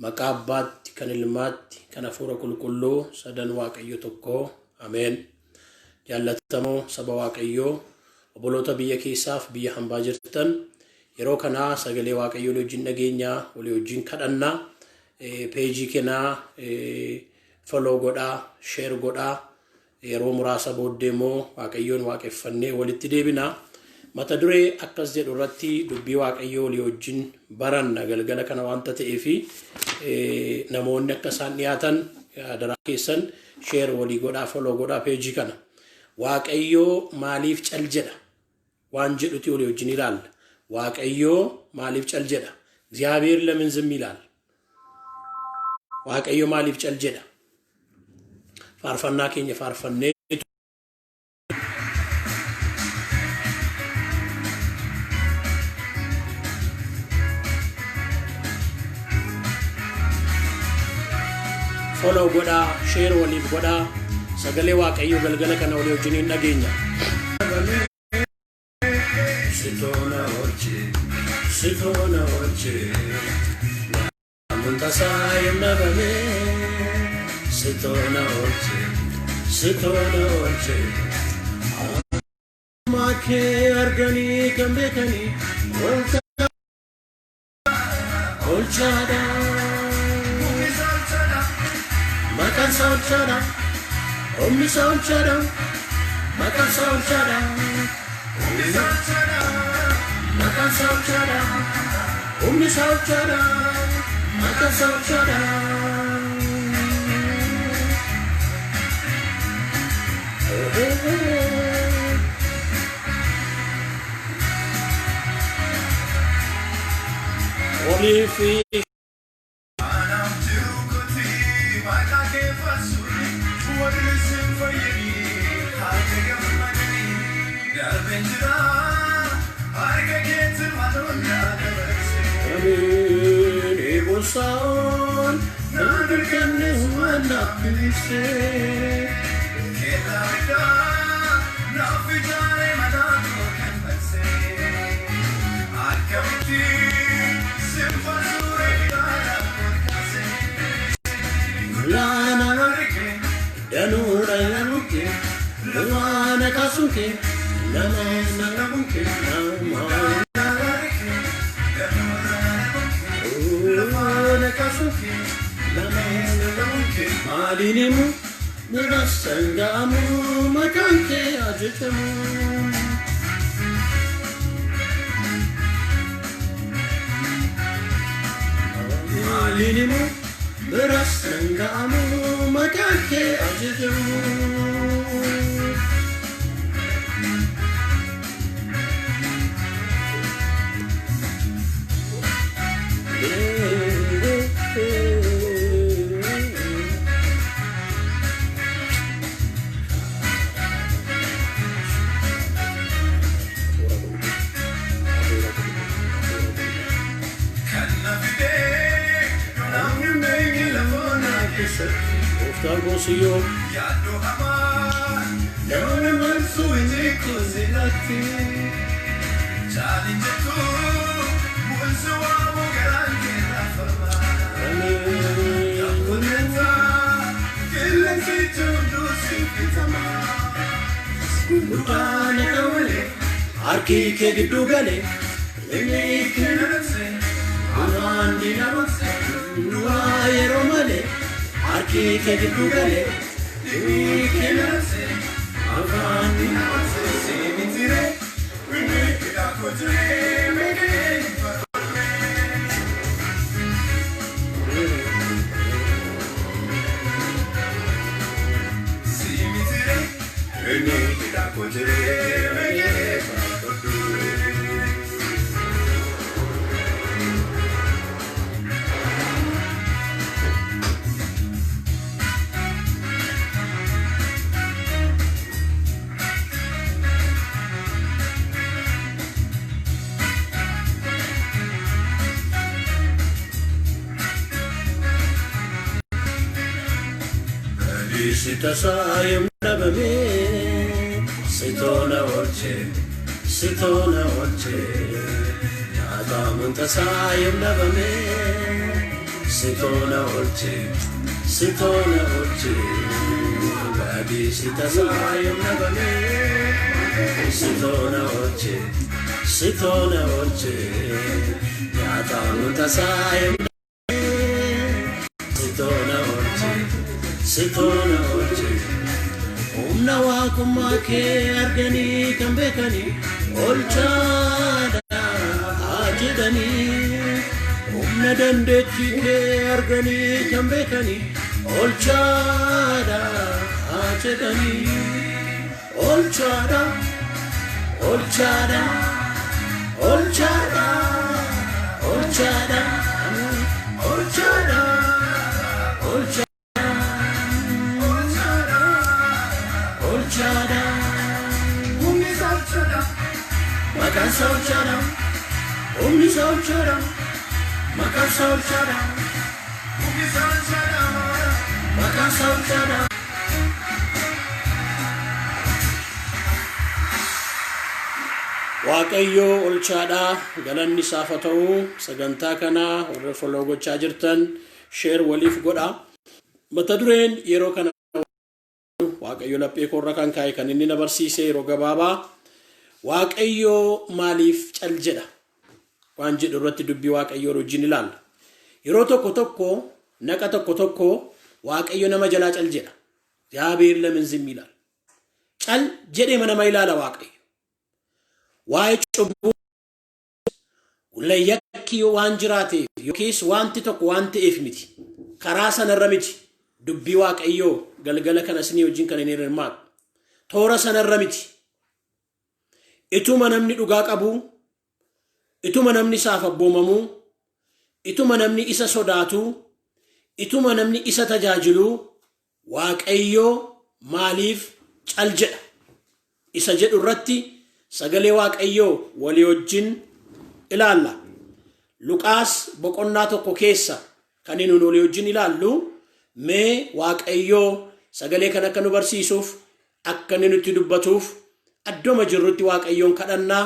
maqaa Abbaatti kan Ilmaatti kan Hafuura Qulqulluu sadan Waaqayyo tokko. Ameen. Jaallatamoo saba Waaqayyoo obboloota biyya keessaaf biyya hambaa jirtan yeroo kana sagalee Waaqayyoo wajjin dhageenyaa walii wajjin kadhannaa peejii kenaa follow godhaa share godhaa yeroo muraasa booddee immoo Waaqayyoon waaqeffannee walitti deebinaa. Mata duree akkas jedhu irratti dubbii Waaqayyoo walii wajjin baranna galgala kana waanta ta'eefi namoonni akka isaan dhiyaatan daraa keessan share walii godhaa follow godhaa peejii kana. Waaqayyoo maaliif cal jedha waan jedhuti walii wajjin ilaalla. Waaqayyoo maaliif cal jedha? እግዚአብሔር ለምን ዝም ይላል? waaqayyo maaliif cal jedha? faarfannaa keenya faarfannee follow godhaa share waliif godhaa sagalee waaqayyo galgala kana walii wajjin dhageenya. Sitona oche Muntasayam nabame Sitona oche Make argani kambekani Olchada Makan salchada Omni salchada Makan salchada Omni salchada Makan salchada Omni salchada Makan salchada Only fish Anam Jukoti Maikake Fasuri What listen for you Hartega Magani Galbenjira Harga get Madonna Amen Ebosan Nandukan Wana Pilise Kedavida Nafijare Madano Kanbase Arkamiti Simfasure Dara Podkase Lana Rike Danura Yaruke Luana Kasuke Lama Narabuke Nama Malinimu nirasangamu makanke ajetamu Malinimu nirasangamu makanke ajetamu Oftalmosio Yado Hamar Yone Mansu Iniko Zinati Challenge to Munsu Amu Garante Rafama Yakuneta Kilensi Chundu Sipitama Utane Kawale Arki Kegidu Gale Lene Kinase Amandi Namase Nuaye Romale Arki kegidu gale, Kenase, Avani Namase, Semitire, Winnikida Kotire, Megane, Semitire, Winnikida Kotire, Megane, Sitasayam nabame Sitona oche Yada muntasayam nabame Sitona olche, sitona olche, badi sitasayam nabane. Sitona olche, yata mutasayam nabane. Sitona olche, umna wakumake argani kambekani, olchada ajidani. Nadandeti ke argani kambekani olchada achedani olchada olchada olchada olchada olchada olchada olchada ummi salchada makan salchada ummi salchada Makan salchada, ummi salchada, makan salchada. Waaqayyo olchada galanni saafatau saganta kana warra follow gochaa jirtan share waliif godha. Mata dureen yeroo kana Waaqayyo laphee korra kan kaa'e kan inni na barsiise yeroo gabaabaa Waaqayyo maaliif cal jedha. Waan jedhu irratti dubbii Waaqayyoo wajjin ilaalla. Yeroo tokko naqa tokko Waaqayyo nama jalaa cal jedha. Yaabeer lamin zimmi ilaala. Cal jedhee nama ilaala Waaqayyo. Waa'ee cubbuu layyakki waan jiraateef yookiis wanti tokko waan ta'eef miti. Karaa sanarra miti. Dubbii Waaqayyoo galgala kana isinii wajjin kan inni hirmaatu. Toora sanarra miti. Ituma namni dhugaa qabu. Ituma namni isaaf abboomamu, ituma namni isa sodaatu, ituma namni isa tajaajilu, Waaqayyo maaliif cal jedha. Isa jedhu irratti sagalee Waaqayyo walii wajjin ilaalla. Luqaas boqonnaa tokko keessa kan inni walii wajjin ilaallu mee Waaqayyo sagalee kan akka nu barsiisuuf akka inni nutti dubbatuuf addoma jirrutti Waaqayyoon kadhannaa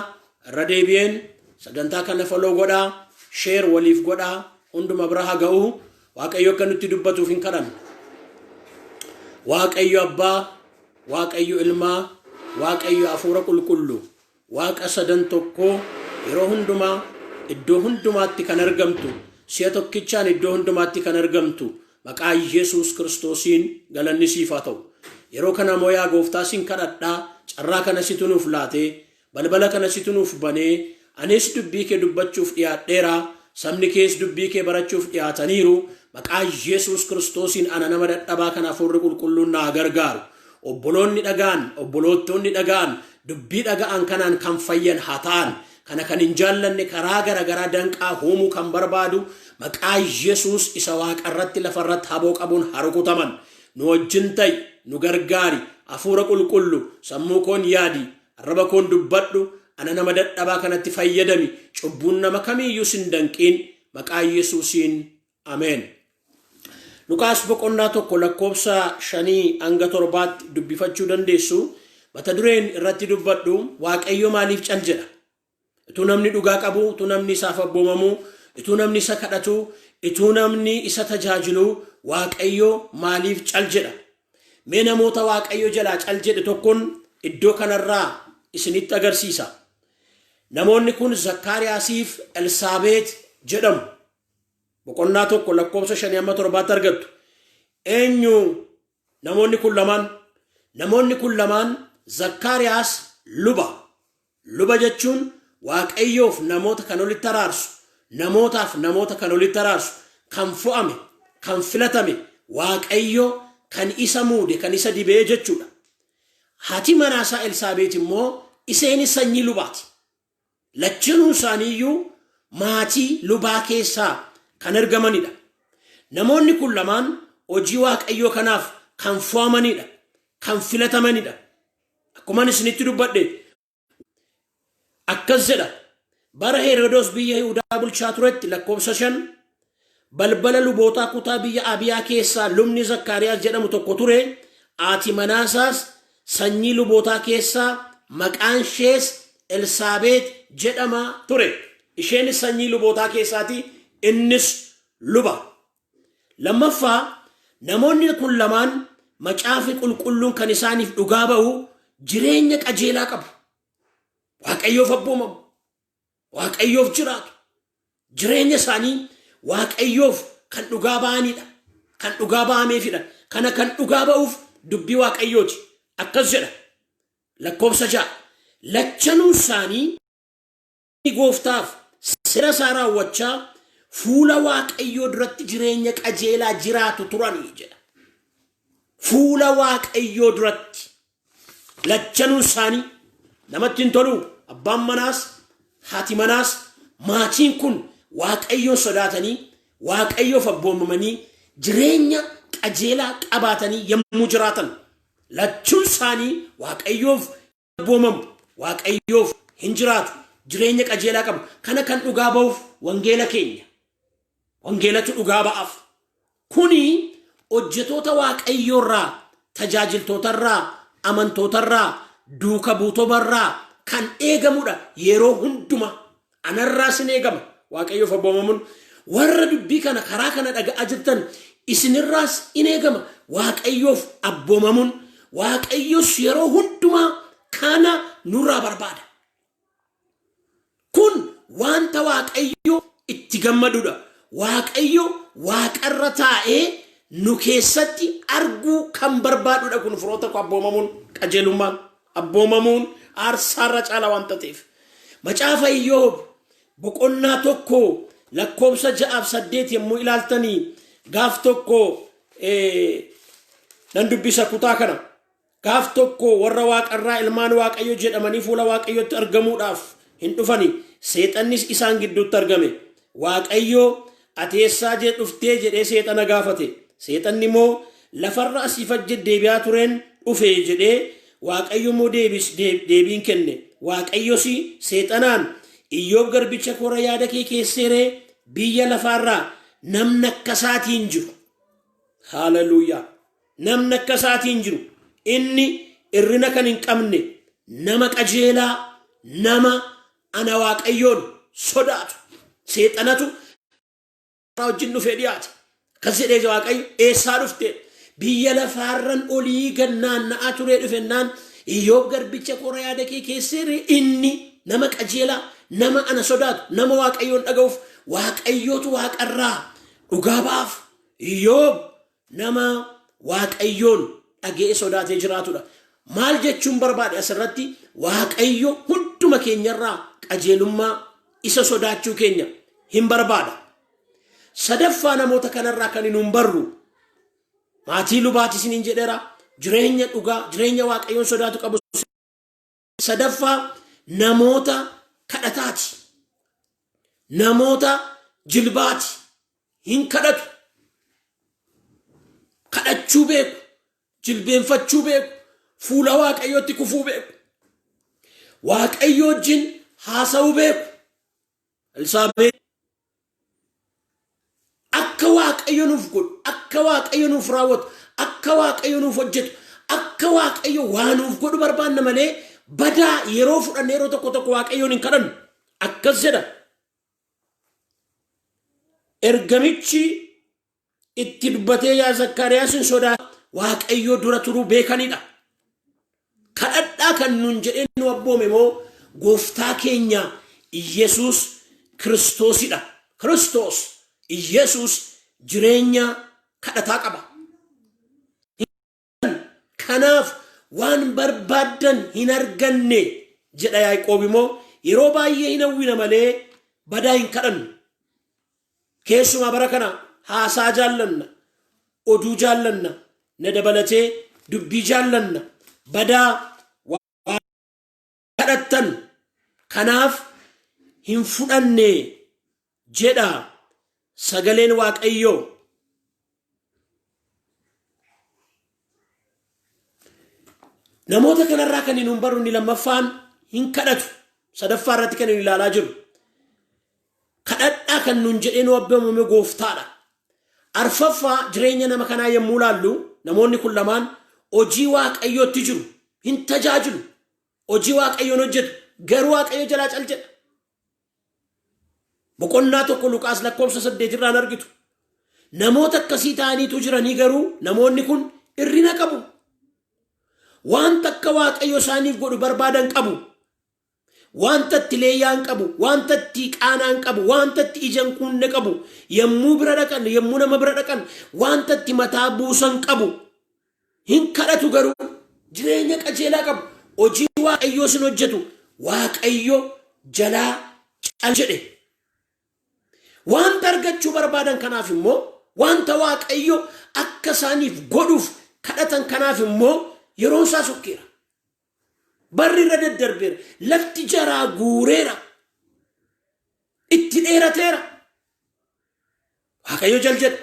irra deebi'een sagantaa kana follow godha share waliif godha hunduma bira haa ga'u Waaqayyo akka nutti dubbatuuf hin kadhanna. Waaqayyo Abbaa, Waaqayyo Ilmaa, Waaqayyo Hafuura Qulqulluu, Waaqa sadan tokko yeroo hundumaa iddoo hundumaatti kan argamtu si'a tokkichaan iddoo hundumaatti kan argamtu maqaa Yesuus Kiristoosiin galanni siif haa ta'u. Yeroo kana mooyaa gooftaa siin kadhadhaa carraa kana situ nuuf laatee balbala kana situ nuuf banee anis dubbii kee dubbachuuf dhiyaadheera sabni kees dubbii kee barachuuf dhiyaataniiru maqaa Yesuus Kiristoosiin ana nama dadhabaa kana Hafuurri Qulqulluun naa gargaaru. Obboloonni dhagaan obboloottoonni dhagaan dubbii dhaga'an kanaan kan fayyan haa ta'an kana kan hin jaallanne karaa garagaraa danqaa hoomuu kan barbaadu maqaa Yesuus isa waaqarratti lafarratti haboo qabuun harukutaman nu wajjin ta'i nu gargaari Hafuura Qulqullu sammuu koon yaadi arraba koon dubbadhu ana nama dadhabaa kanatti fayyadami cubbuun nama kamiiyyuu sin danqiin maqaa Yesuusiin ameen. Luqaas boqonnaa tokko lakkoobsa 5 hanga 7 dubbifachuu dandeessu. Mata dureen irratti dubbadhu Waaqayyo maaliif cal jedha. Ituu namni dhugaa qabu, ituu namni isaaf abboomamu, ituu namni isa kadhatu, ituu namni isa tajaajilu Waaqayyo maaliif cal jedha. Mee namoota Waaqayyo jalaa cal jedhe tokkoon iddoo kanarraa isinitti agarsiisa. Namoonni kun Zakkaariyaasiif Elsaabeet jedhamu. Boqonnaa tokko lakkoobsa 5 hanga 7 argattu. Eenyu namoonni kun lamaan? Namoonni kun lamaan Zakkaariyaas luba jechuun Waaqayyoof namoota kan walitti araarsu, namootaaf namoota kan walitti araarsu, kan fo'ame, kan filatame, Waaqayyo kan isa muude, kan isa dibee jechuudha. Haati manaasaa Elsaabeet immoo isheen sanyii lubaati. Lachanuu isaaniiyyuu maatii lubaa keessaa kan argamanidha. Namoonni kun lamaan hojii Waaqayyoo kanaaf kan fo'amanidha, kan filatamanidha. Akkuma isinitti dubbadhe akkas jedha. Bara Herodos biyya Yihuudaa bulchaa turetti lakkoobsa 5 balbala lubootaa kutaa biyya Abiyaa keessaa lubni Zakkaariyaas jedhamu tokko ture. Haati manaasaas sanyii lubootaa keessaa maqaan ishees Elsaabeet jedhama ture. Isheen sanyii lubootaa keessaati, innis luba. Lammaffaa namoonni kun lamaan macaafi qulqulluun kan isaaniif dhugaa ba'u jireenya qajeelaa qabu. Waaqayyoof abboomamu, Waaqayyoof jiraatu. Jireenya isaanii Waaqayyoof kan dhugaa ba'anidha. Kan dhugaa ba'ameefidha. Kana kan dhugaa ba'uuf dubbii Waaqayyooti. Akkas jedha. Lakkoofsa 6. Lachanuu isaanii gooftaaf seera isaa raawwachaa fuula Waaqayyoo duratti jireenya qajeelaa jiraatu turanii jedha. Fuula Waaqayyoo duratti lachanuu isaanii namatti hin tolu. Abbaan manaas haati manaas maatiin kun Waaqayyoon sodaatanii Waaqayyoof abboomamanii jireenya qajeelaa qabaatanii yommuu jiraatan lachuun isaanii Waaqayyoof abboomamu, Waaqayyoof hin jiraatu, jireenya qajeelaa qabu. Kana kan dhugaa ba'uuf wangeela keenya, wangeelatu dhugaa ba'aaf. Kuni hojjetoota Waaqayyoorraa, tajaajiltootarraa, amantootarraa, duuka buutobarraa kan eegamudha. Yeroo hunduma anarraas hin eegama Waaqayyoof abboomamuun. Warra dubbii kana karaa kana dhaga'aa jirtan isinirraas hin eegama Waaqayyoof abboomamuun. Waaqayyoos yeroo hundumaa kana nurraa barbaada. Kun wanta Waaqayyo itti gammadudha. Waaqayyo waaqarra taa'ee nu keessatti arguu kan barbaadudha. Kun firoota koo abboomamuun qajeelummaan, abboomamuun aarsaarra caala wanta ta'eef. Macaafa Iyyoob boqonnaa 1 lakkoofsa 6-8 yommuu ilaaltanii gaaf tokko nan dubbisa kutaa kana. Gaaf tokko warra waaqarraa ilmaan Waaqayyo jedhamanii fuula Waaqayyootti argamuudhaaf hin dhufani. Seexannis isaan gidduutti argame. Waaqayyo ati eessaa dhuftee jedhee seexana gaafate. Seexanni immoo lafarra asii fajje deebi'aa tureen dhufe jedhee Waaqayyo immoo deebiin kenne. Waaqayyos seexanaan Iyyoob garbicha koora yaada kee keesseeree biyya lafaarraa namni akka isaatiin jiru. Haleluuyaa. Namni akka isaatiin jiru. Inni irrina kan hin qabne, nama qajeelaa, nama ana Waaqayyoon sodaatu. Seexanatu wajjin dhufee dhiyaate. Akkas jedhee Waaqayyo eessaa dhufte? Biyya lafaarran olii gannaanna'aa turee dhufennaan Iyyoob garbicha koora yaada kee keesseeree inni nama qajeelaa, nama ana sodaatu, nama Waaqayyoon dhaga'uuf Waaqayyootu waaqarraa dhugaa ba'aaf. Iyyoob nama Waaqayyoon dhaga'ee sodaatee jiraatudha. Maal jechuun barbaade asirratti? Waaqayyo hunduma keenyarraa qajeelummaa isa sodaachuu keenya hin barbaada. Sadaffaa namoota kanarraa kan hin barru maatii lubaati isiniin jedheera. Jireenya dhugaa, jireenya Waaqayyoon sodaatu qabu. Sadaffaa namoota kadhataati. Namoota jilbaati. Hin kadhatu. Kadhachuu beeku. Jilbeenfachuu beeku. Fuula Waaqayyootti kufuu beeku. Waaqayyo wajjin haasa'uu beeku. Elsaabeet akka Waaqayyo nuuf godhu, akka Waaqayyo nuuf raawwatu, akka Waaqayyo nuuf hojjetu, akka Waaqayyo waan nuuf godhu barbaanna malee badaa yeroo fudhanne yeroo tokko Waaqayyoon hin kadhannu. Akkas jedha. Ergamichi itti dubbatee yaa Zakkaariyaasin sodaa Waaqayyo dura turuu beekanidha. Kadhadhaa kan nuun jedhee nu abboome moo gooftaa keenya Iyesuus Kiristoosidha. Kiristoos Iyesuus jireenya kadhataa qaba. Kanaaf waan barbaadan hin arganne jedha Yaaqoob immoo yeroo baay'ee hin hawwina malee badaa hin kadhannu. Keessumaa bara kana haasaa jaallanna, oduu jaallanna, na dabalatee dubbii jaallanna, badaa kadhattan. Kanaaf hin fudhanne jedha sagaleen Waaqayyoo. Namoota kanarraa kan hin barru ni lammaffaan hin kadhatu. Sadaffaa irratti kan hin ilaalaa jiru. Kadhadhaa kan nuun jedhee nu abboomame gooftaadha. Arfaffaa jireenya nama kanaa yommuu laallu namoonni kun lamaan hojii Waaqayyootti jiru. Hin tajaajilu. Hojii Waaqayyoon hojjetu. Garuu Waaqayyo jalaa cal jedha. Boqonnaa 1 Luqaas lakkoofsa 8 irraan argitu. namoota akkasii ta'aniitu jiranii garuu namoonni kun irrina qabu. Wanta akka Waaqayyo isaaniif godhu barbaadan qabu. Wanta itti leeyyaan qabu, wanta itti qaanaan qabu, wanta itti ijaan kunne qabu, yommuu bira dhaqan, yommuu nama bira dhaqan, wanta itti mataa buusan qabu. Hin kadhatu garuu jireenya qajeelaa qabu. Hojii Waaqayyoo sin hojjetu Waaqayyo jalaa cal jedhe. Wanta argachuu barbaadan kanaaf immoo wanta Waaqayyo akka isaaniif godhuuf kadhatan kanaaf immoo yeroon isaa sokkeera. Barri irra daddarbeera. Lafti jaraa guureera. Itti dheerateera. Waaqayyo cal jedhe.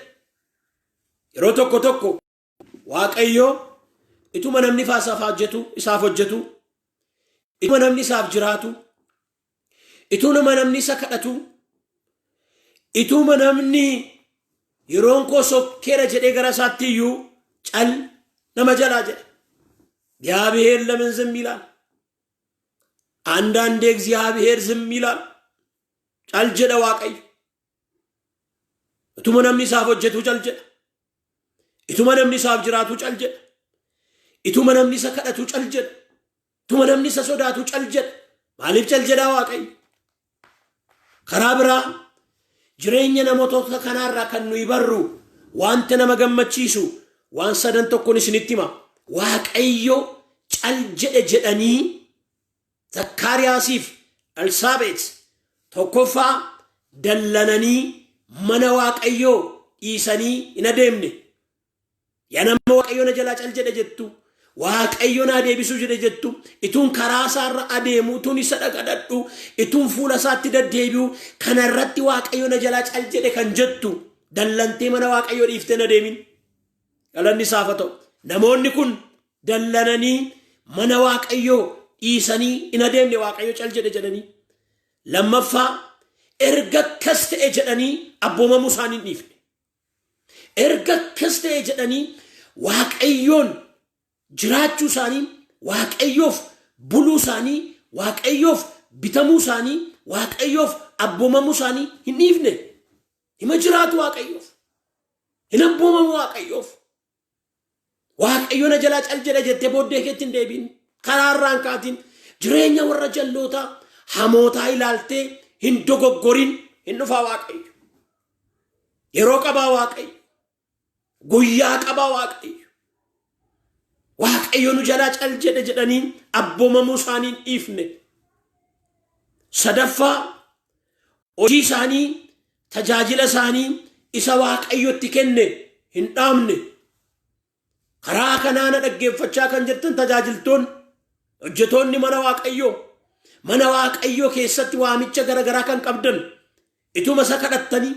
Yeroo tokko tokko Waaqayyo ituma namni isaaf hojjetu, ituma namni isaaf jiraatu, ituma namni isa kadhatu, ituma namni yeroon koo sokkeera jedhee gara isaatti iyyuu cal nama jalaa jedhe. እግዚአብሔር ለምን ዝም ይላል? አንዳንዴ እግዚአብሔር ዝም ይላል። cal jedhe Waaqayyo. Ituma namni isaaf hojjetu cal jedhe. Ituma namni isaaf jiraatu cal jedhe. Ituma namni isa kadhatu cal jedhe. Ituma namni isa sodaatu cal jedhe. Maaliif cal jedha Waaqayyo? Karaa biraa jireenya namoota kanaarraa kan nuyi barru wanta nama gammachiisu waan sadan tokkoon isinitti hima. Waaqayyo cal jedhe jedhanii Zakkaariyaasiif Elsaabeet tokkoffaa dallananii mana Waaqayyoo dhiisanii hin adeemne. Yaa nama Waaqayyo na jalaa cal jedhe jettu, Waaqayyo na deebisuu jedhe jettu, ituun karaa isaarra adeemu, ituun isa dhaqadhadhu, ituun fuula isaatti deddeebi'u, kanarratti Waaqayyo na jalaa cal jedhe kan jettu dallantee mana Waaqayyoo dhiiftee na deemin. Galanni isaaf haa ta'u. Namoonni kun dallananii mana Waaqayyoo dhiisanii hin adeemne Waaqayyo cal jedhe jedhanii. Lammaffaa erga akkas ta'e jedhanii abboomamuu isaanii hin dhiifne. Erga akkas ta'e jedhanii Waaqayyoon jiraachuu isaanii, Waaqayyoof buluu isaanii, Waaqayyoof bitamuu isaanii, Waaqayyoof abboomamuu isaanii hin dhiifne. Hima jiraatu Waaqayyoof, hin abboomamu Waaqayyoof. Waaqayyo na jalaa cal jedhe jettee booddee keetti hin deebiin. Karaarraan kaatiin jireenya warra jallootaa hamootaa ilaaltee hin dogoggorin. Hin dhufaa Waaqayyo. Yeroo qabaa Waaqayyo. Guyyaa qabaa Waaqayyo. Waaqayyo nu jalaa cal jedhe jedhanii abboomamuu isaanii hin dhiifne. Sadaffaa hojii isaanii, tajaajila isaanii isa Waaqayyotti kenne hin dhaamne. Karaa kanaana dhaggeeffachaa kan jirtan tajaajiltoonni, hojjetoonni mana Waaqayyoo keessatti waamicha garagaraa kan qabdan, ituma isa kadhattanii,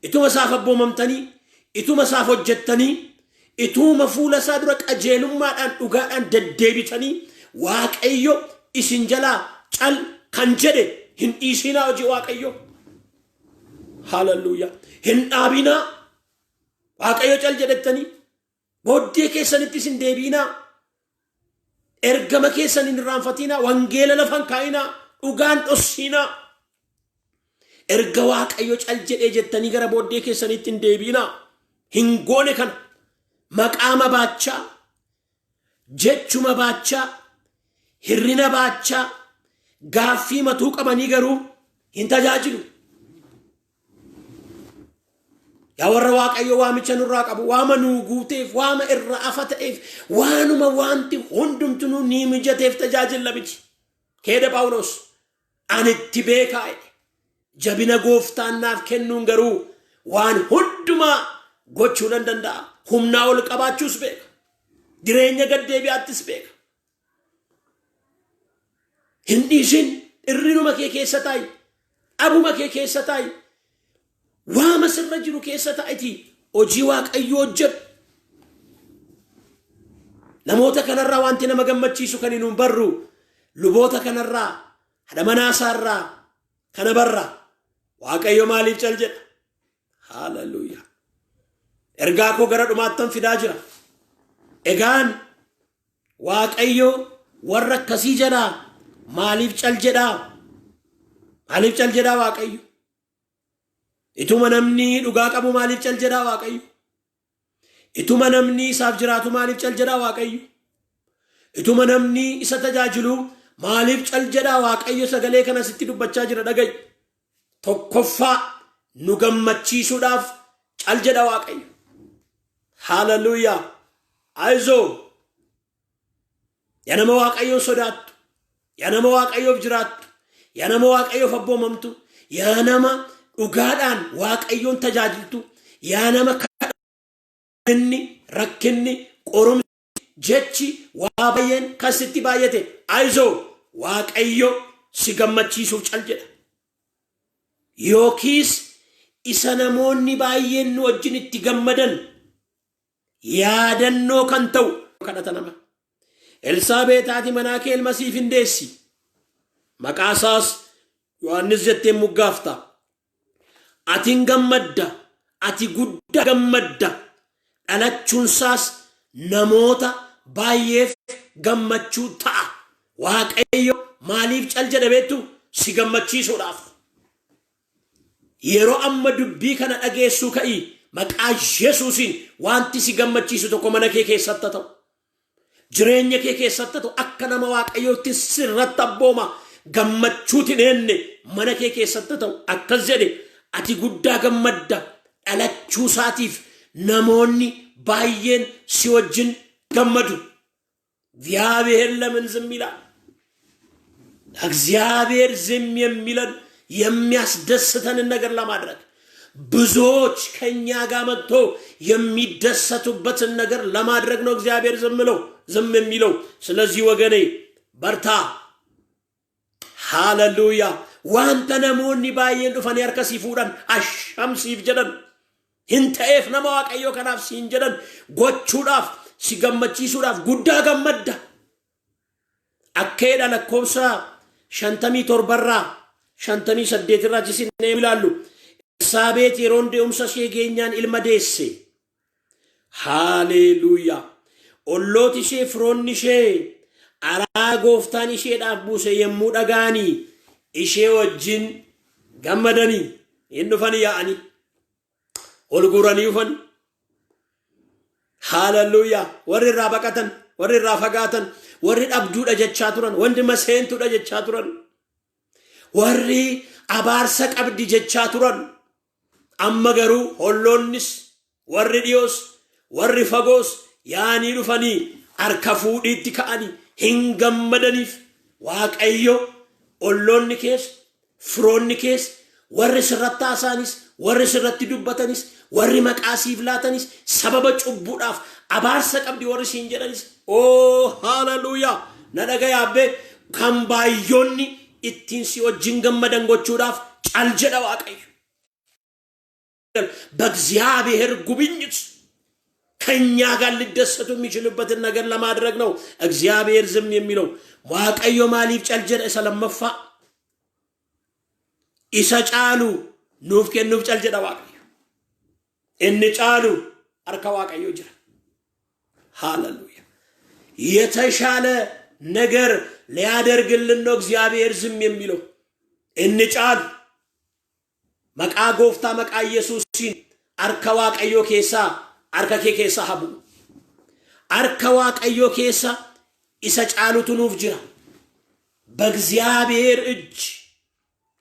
ituma isaaf abboomamtanii, ituma isaaf hojjettanii, ituma fuula isaa dura qajeelummaadhaan dhugaadhaan deddeebitanii Waaqayyo isin jalaa cal kan jedhe hin dhiisinaa hojii Waaqayyo. Hallelujah. Hin dhaabinaa. Waaqayyo cal jedhettanii booddee keessanitti isin deebiinaa. Ergama keessan hin irraanfatinaa. Wangeela lafan kaa'inaa. Dhugaan dhossinaa. Erga Waaqayyo cal jedhee jettanii gara booddee keessanitti hin deebiinaa. Hin goone kana maqaama baachaa, jechuma baachaa, hirrina baachaa, gaaffii matuu qabanii garuu hin tajaajilu. Yaa warra Waaqayyo waamicha nurraa qabu, waama nuu guuteef, waama irra afa ta'eef, waanuma wanti hundumtuu ni mijateef tajaajila miti. Keeda Phaawulos ani itti beekaa jabina gooftaan naaf kennuun garuu waan hundumaa gochuu nan danda'a. Humnaa ol qabaachuus beeka. Jireenya gaddeebi'aattis beeka. Hin dhiisin. Irrinuma kee keessa taa'i. Abuma kee keessa taa'i. Waama sirra jiru keessa taa'iti hojii Waaqayyoo hojjedhu. Namoota kanarraa wanti nama gammachiisu kan hin barru, luboota kanarraa, haadha manaasaarraa kana barra. Waaqayyo maaliif cal jedha? Hallelujah. Ergaa koo gara dhumaattan fidaa jira. Egaan Waaqayyo warra akkasii jedhaa maaliif cal jedhaa? Maaliif cal jedhaa Waaqayyo? Ituma namni dhugaa qabu maaliif cal jedhaa Waaqayyo? Ituma namni isaaf jiraatu maaliif cal jedhaa Waaqayyo? Ituma namni isa tajaajilu maaliif cal jedhaa Waaqayyo? Sagalee kana sitti dubbachaa jira dhaga'i. Tokkoffaa nu gammachiisuudhaaf cal jedha Waaqayyo. Hallelujah. Aizoo. Yaa nama Waaqayyoo sodaattu. Yaa nama Waaqayyoof jiraattu. Yaa nama Waaqayyoof abboomamtu. Yaa nama dhugaadhaan Waaqayyoon tajaajiltu. Yaa nama inni rakkinni qorumsi jechi waa baay'een kan sitti baay'ate. Aizoo Waaqayyo si gammachiisuuf cal jedha. Yookiis isa namoonni baay'een nu wajjin itti gammadan yaadannoo kan ta'u kadhata nama. Elsaabeexaati manaa kee ilma siif hin deessi. Maqaa isaas Yohaannis jettee moggaafta. Ati hin gammadda, ati guddaa gammadda. Dhalachuun isaas namoota baay'eef gammachuu ta'a. Waaqayyo maaliif cal jedha beektu? Si gammachiisuudhaaf. Yeroo amma dubbii kana dhageessuu ka'ii maqaa Yesuusiin wanti si gammachiisu tokko mana kee keessatti ta'u. Jireenya kee keessatti ta'u akka nama Waaqayyootti sirratti abbooma gammachuutiin enne mana kee keessatti ta'u. Akkas jedhe ati guddaa gammadda dhalachuu isaatiif namoonni baay'een si wajjin gammadu. እግዚአብሔር ለምን ዝም ይላል? እግዚአብሔር ዝም የሚለን የሚያስደስተንን ነገር ለማድረግ ብዙዎች ከኛ ጋር መጥቶ የሚደሰቱበትን ነገር ለማድረግ ነው እግዚአብሔር ዝም የሚለው። ስለዚህ ወገኔ በርታ። ሃሌሉያ። ዋንተ ነሞኒ ባየን ዱፈን ያርከሲፉዳን አሻምሲፍ ጀደን hinteef nama Waaqayyo kanaaf siin jedhan gochuudhaaf si gammachiisuudhaaf guddaa gammadda. Akkeedha lakkoofsa 57 irraa 58 irraa jisinee ilaallu. Elsaabeet yeroon deemsa ishee geenyaan ilma deesse. Haleluuyaa. Ollooti ishee firoonni ishee araa gooftaan isheedhaaf buuse yommuu dhaga'anii ishee wajjin gammadanii hin dhufanii yaa'anii ol guuranii dhufan. Haleluuyaa. Warri irraa baqatan, warri irraa fagaatan, warri dhabduudha jechaa turan, warri maseentuudha jechaa turan, warri abaarsa qabdi jechaa turan. Amma garuu olloonnis warri dhiyoos warri fagoos yaanii dhufanii harka fuudhiitti ka'anii hin gammadaniif. Waaqayyo olloonni kees firoonni kees warri sirratti haasaanis warri sirratti dubbatanis warri maqaa siif laatanis sababa cubbuudhaaf abaarsa qabdi warri siin jedhanis haleluuyaa na dhagayaabbe kan baay'oonni ittiin si wajjin gammadan gochuudhaaf cal jedha Waaqayyo. በእግዚአብሔር ጉብኝት ከኛ ጋር ሊደሰቱ የሚችሉበትን ነገር ለማድረግ ነው እግዚአብሔር ዝም የሚለው። ዋቀዮ ማሊፍ ጨልጀደ ሰለመፋ ኢሰጫሉ ኑፍ ከኑፍ ጨልጀደ ዋቀዮ እንጫሉ አርካ ዋቀዮ ጅራ። ሃሌሉያ። የተሻለ ነገር ሊያደርግልን ነው እግዚአብሔር ዝም የሚለው። እንጫሉ መቃ ጎፍታ መቃ ኢየሱስን አርካ ዋቀዮ ኬሳ አርካ ኬሳ ሀቡ አርካ ዋቀዮ ኬሳ ኢሰጫሉቱ ኑፍ ጅራ። በእግዚአብሔር እጅ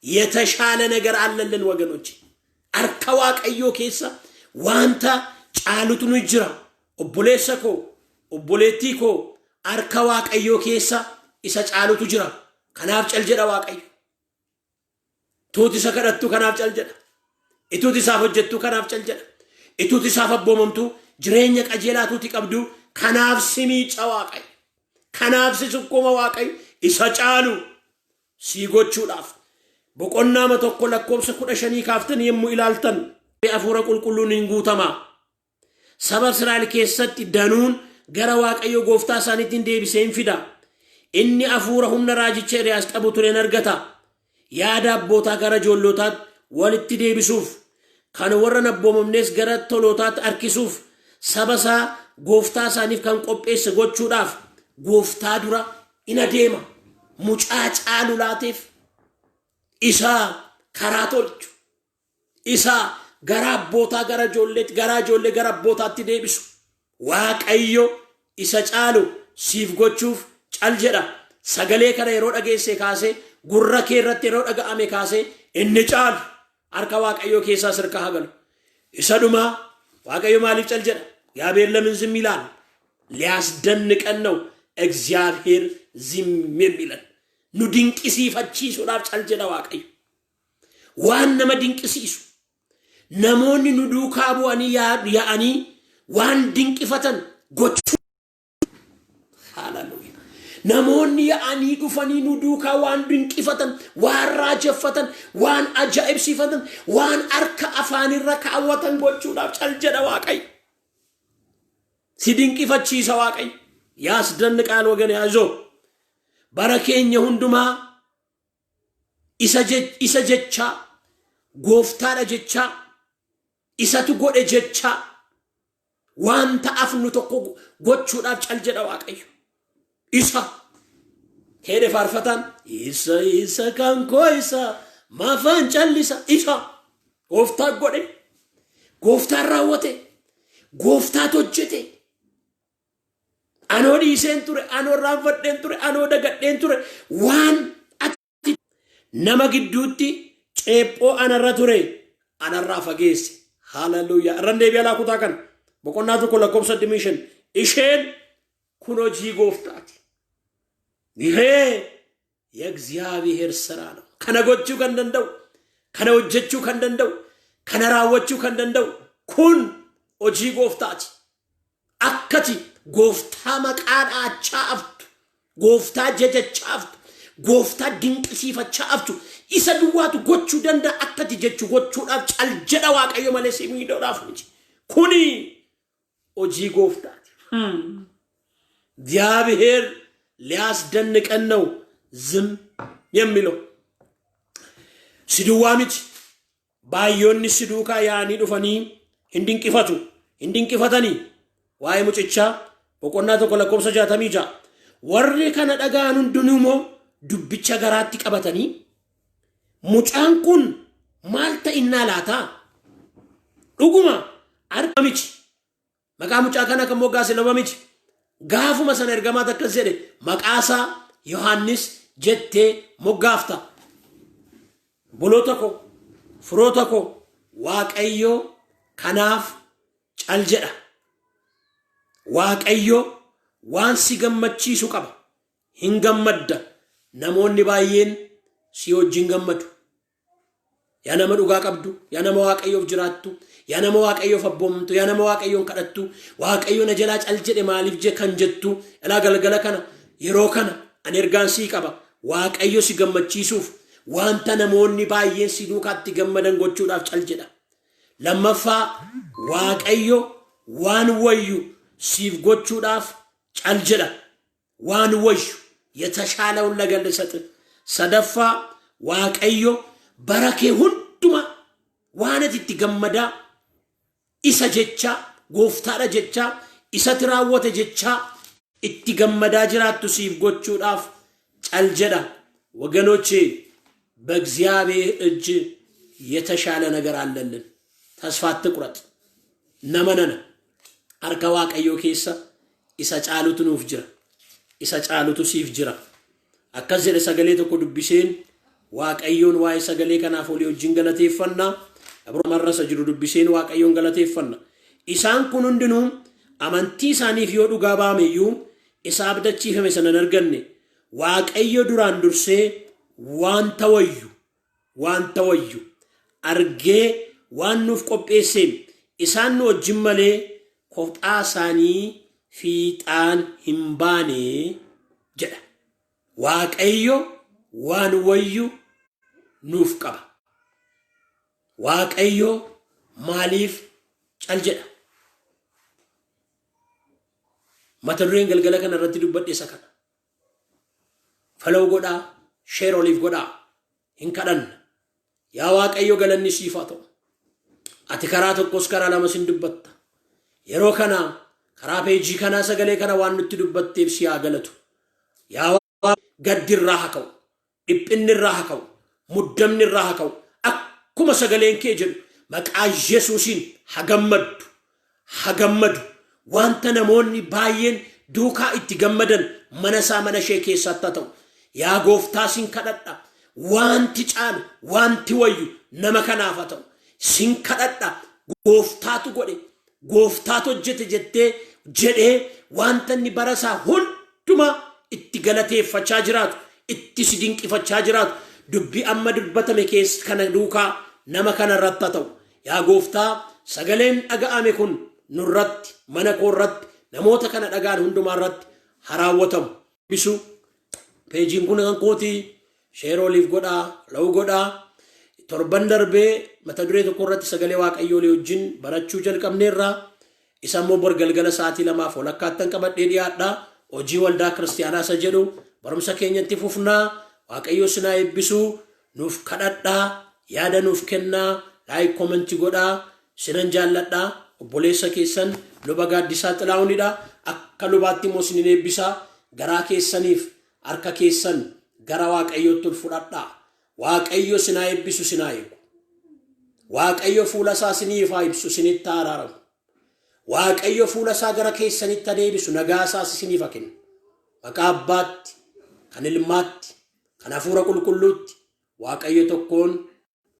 የተሻለ ነገር አለልን ወገኖች። አርካ ዋቀዮ ኬሳ ዋንታ ጫሉቱ ኑ ጅራ። ኦቦሌሰኮ ኦቦሌቲኮ አርካ ዋቀዮ ኬሳ ኢሰጫሉቱ ጅራ። ከናፍ ጨልጀዳ ዋቀዮ tuuti isa kadhattu kanaaf cal jedha. Ituuti isaaf hojjettu kanaaf cal jedha. Ituuti isaaf abboomamtu jireenya qajeelaa tuuti qabdu kanaaf simiica Waaqayyo. Kanaaf si sukkuma Waaqayyo isa caalu sii gochuudhaaf. Boqonnaa tokko lakkoofsa 15 kaaftan yemmuu ilaaltan hafuura qulqulluun hin guutamaa. Saba Israa'el keessatti danuun gara Waaqayyo gooftaa isaaniitiin deebisee hin fida. Inni hafuura humna raajicha Eeliyaas qabu tureen argata. yaada abbootaa gara joollootaat walitti deebisuuf kan warra abboomamnes gara tolootaat harkisuuf saba isaa gooftaa isaaniif kan qopheesse gochuudhaaf gooftaa dura ina deema. Mucaa caalu laateef isaa karaa tolchu isa gara abbootaa gara ijoollee gara abbootaatti deebisu waaqayyo isa caalu siif gochuuf cal jedha. Sagalee kana yeroo dhageesse kaasee gurra kee irratti yeroo dhaga'ame kaasee inni caalu harka waaqayyoo keessaa sirka hagalu. Isa dhumaa waaqayyo maaliif cal jedha? እግዚአብሔር ለምን ዝም ይላል? ሊያስደንቀን ነው እግዚአብሔር ዝም የሚለን። ኑ dinqisiifachiisuudhaaf cal jedha waaqayyo. waan nama dinqisiisu namoonni nu duukaa bu'anii yaa'anii waan dinqifatan gochuu. Hallelujah. namoonni yaa'anii dhufanii nu duukaa waan dinqifatan, waan raajeffatan, waan ajaa'ibsiifatan, waan harka afaanirra kaawwatan gochuudhaaf cal jedha waaqayyo. Si dinqifachiisa waaqayyo. ያስደንቃል ወገን ያዞ በረከኛ ሁንዱማ isa jecha gooftaadha jecha isatu godhe jecha wanta afnu tokko gochuudhaaf cal jedha waaqayyo. isa keede faarfatan isa kan koo isa mafaan callisa isa gooftaa godhe, gooftaa raawwate, gooftaa hojjete. Anoo dhiiseen ture, anoo raanfadheen ture, anoo dagadheen ture waan ati nama gidduutti ceephoo anarra ture anarraa fageesse. Hallelujah. Irran deebi'aa laa kutaa kan boqonnaa tokko lakkoofsa 25 isheen kun hojii gooftaati. ይሄ የእግዚአብሔር ሥራ ነው። ከነ ጎቹ ከንደንደው ከነ ወጀቹ ከንደንደው ከነ ራወቹ ከንደንደው ኩን ሆጂ ጎፍታቲ አከቲ ጎፍታ መቃን አቻፍቱ ጎፍታ ጀጀቻፍቱ ጎፍታ ድንቅ ሲፈቻፍቱ ይሰዱዋቱ ጎቹ ደንዳ አከቲ ጀቹ ጎቹ ዳፍ ጫልጀዳ ዋቀዮ መለስ የሚዶራፍ እንጂ ኩኒ ሆጂ ጎፍታቲ እግዚአብሔር ሊያስደንቀን ነው ዝም የሚለው። ሲዱዋሚት ባዮኒ ሲዱካ ያኒ ዱፈኒ እንድንቅፈተኒ ዋይ ሙጭቻ በቆና ተቆለ ኮምሰ ጃተሚጃ ወሪ ከነ ደጋኑ እንድኑሞ ዱብቻ ገራቲ ቀበተኒ ሙጫንኩን ማልተ ኢናላታ ዱጉማ አርቀሚች መቃ ሙጫ ከነ ከሞጋስ ለበሚች ጋፉ መሰነ እርገማ ተከዘደ መቃሳ ዮሐንስ ጀቴ ሞጋፍታ ብሎተኮ ፍሮተኮ ዋቀዮ ከናፍ ጫልጀዳ ዋቀዮ ዋን ሲገመቺሱ ቀባ ሂንገመደ ነሞኒ ባየን ሲወጅን ገመዱ ያነመ ዱጋ ቀብዱ ያነመ ዋቀዮፍ ጅራቱ ያነመ ዋቀዮ ፈቦምቱ ያነመ ዋቀዮን ከደቱ ዋቀዮ ነጀላ ጫልጀደ ማሊፍ ጀ ከንጀቱ እላ ገልገለ ከና የሮ ከና አኔርጋን ሲቀባ ዋቀዮ ሲገመቺሱፍ ዋንተ ነሞኒ ባየን ሲዱካቲ ገመደን ጎቹዳፍ ጫልጀዳ ለመፋ ዋቀዮ ዋን ወዩ ሲፍ ጎቹዳፍ ጫልጀዳ ዋን ወዩ የተሻለውን ነገር ልሰጥ ሰደፋ ዋቀዮ በረኬ ሁንዱማ ዋነት ይትገመዳ ኢሰ ጀቻ ጎፍታዳ ጀቻ ኢሰ ትራወተ ጀቻ ይትገመዳ ጅራቱ ሲፍ ጎቹዳፍ ጫልጀዳ። ወገኖቼ በእግዚአብሔር እጅ የተሻለ ነገር አለልን። ተስፋ አትቁረጥ። ነመነነ አርካ ዋቀዮ ኬሳ ኢሰ ጫሉቱ ኑፍ ጅራ ኢሰ ጫሉቱ ሲፍ ጅራ አከዘለ ሰገሌ ተኮ ዱብሴን ዋቀዮን ዋይ ሰገሌ ከናፎሊ ወጅን ገለቴፈና አብሮ መረሰ ጅሩ ዱብሴን ዋቀዮን ገለቴፈና ኢሳን ኩን እንድኑ አማንቲ ሳኒ ፊዮዱ ጋባሜዩ ኢሳብደቺ ፈመሰነ ነርገኔ ዋቀዮ ዱራን ዱርሴ ዋን ተወዩ አርጌ ዋኑፍ ቆጴሴም ኢሳን ወጅን መሌ ኮፍጣ ሳኒ ፊጣን ሂምባኔ ጀዳ ዋቀዮ ዋን ወዩ ኑፍ ቀባ ዋቀዮ ማሊፍ ጫልጀዳ መተዱሬን ገልገለ ከነ ረቲ ዱበዴ ሰከና ፈለው ጎዳ ሼር ኦሊቭ ጎዳ እንከደን ያ ዋቀዮ ገለኒ ሲፋቶ አትከራ ተቆስ ከራ ለመስን ዱበታ የሮ ከና ከራ ፔጂ ከና ሰገሌ ከና ዋንት ዱበቴ ሲያ ገለቱ ያ ገድር ራሃከው ዲጵን ራሃከው ሙደምን ራሃከው አኩመ ሰገሌን ከጀ maqaa Yesuusiin hagammadu wanta namoonni baay'een duukaa itti gammadan mana isaa mana ishee keessatti ta'u yaa gooftaa sin kadhadha wanti caalu wanti wayyu nama kanaaf ta'u sin kadhadha gooftaatu godhe gooftaatu hojjete jedhee wanta inni barasaa hunduma itti galateeffachaa jiraatu itti si dinqifachaa jiraatu dubbii amma dubbatame keessa kana duukaa nama kana irratti ta'u yaa gooftaa sagaleen dhaga'ame kun nurratti mana koo irratti namoota kana dhagaan hundumaa irratti haraawwatamu bisu peejiin kun kan kooti sheerooliif godhaa lau godhaa torban darbee mata duree tokko irratti sagalee waaqayyoolee wajjin barachuu jalqabneerraa isa immoo bor galgala sa'aatii 2 walakkaattan qabadhee dhiyaadhaa hojii waldaa kiristaanaa isa jedhu barumsa keenyatti fufnaa waaqayyo sinaa eebbisuu nuuf kadhadhaa yaada nuuf kennaa laayik koomentii godhaa sinan jaalladhaa obboleessa keessan luba gaaddisaa xilaa'uunidha akka lubaatti immoo sinin eebbisaa garaa keessaniif harka keessan gara waaqayyootti ol fudhadhaa waaqayyo sinaa eebbisu sinaa eegu waaqayyo fuula isaa siniif haa ibsu sinitti araaramu waaqayyo fuula isaa gara keessanitti adeebisu nagaa isaa siniif haa kennu maqaa abbaatti kan ilmaatti kan hafuura qulqulluutti waaqayyo tokkoon